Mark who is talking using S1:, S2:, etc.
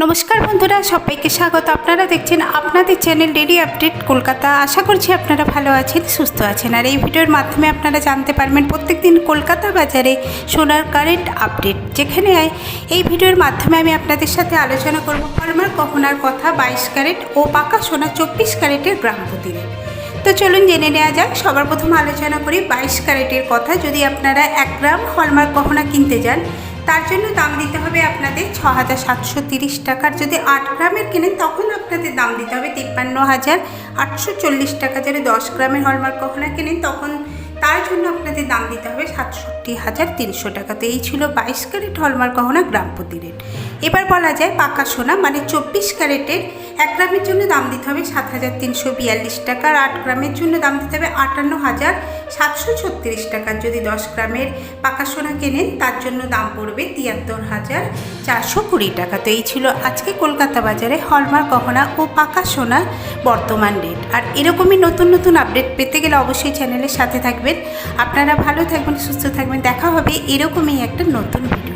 S1: নমস্কার বন্ধুরা, সবাইকে স্বাগত। আপনারা দেখছেন আপনাদের চ্যানেল ডেইলি আপডেট কলকাতা। আশা করছি আপনারা ভালো আছেন, সুস্থ আছেন। আর এই ভিডিওর মাধ্যমে আপনারা জানতে পারবেন প্রত্যেকদিন কলকাতা বাজারে সোনার কারেন্ট আপডেট, যেখানে এই ভিডিওর মাধ্যমে আমি আপনাদের সাথে আলোচনা করব হলমার্ক গহনার কথা, 22 ক্যারেট ও পাকা সোনা 24 ক্যারেটের গ্রাম প্রতি রেট। তো চলুন জেনে নেওয়া যাক। সবার প্রথম আলোচনা করি 22 ক্যারেটের কথা। যদি আপনারা 1 গ্রাম হলমার্ক গহনা কিনতে যান, তার জন্য দাম দিতে হবে আপনাদের 6,730 টাকার। যদি 8 গ্রামের কেনেন তখন আপনাদের দাম দিতে হবে 53,840 টাকা। যদি 10 গ্রামের হলমার্ক গহনা কেনেন তখন তার জন্য আপনাদের দাম দিতে হবে 67,300 টাকা। তো এই ছিল 22 ক্যারেট হলমার্ক গহনা গ্রাম প্রতি রেট। এবার বলা যায় পাকা সোনা মানে 24 ক্যারেটের 1 গ্রামের জন্য দাম দিতে হবে 7,342 টাকা, আর 8 গ্রামের জন্য দাম দিতে হবে 58,736 টাকা। যদি 10 গ্রামের পাকা সোনা কেনেন তার জন্য দাম পড়বে 73,420 টাকা। তো এই ছিল আজকে কলকাতা বাজারে হলমার্ক গহনা ও পাকা সোনার বর্তমান রেট। আর এরকমই নতুন নতুন আপডেট পেতে গেলে অবশ্যই চ্যানেলের সাথে থাকবেন। আপনারা ভালো থাকবেন, সুস্থ থাকবেন। দেখা হবে এরকমই একটা নতুন ভিডিও।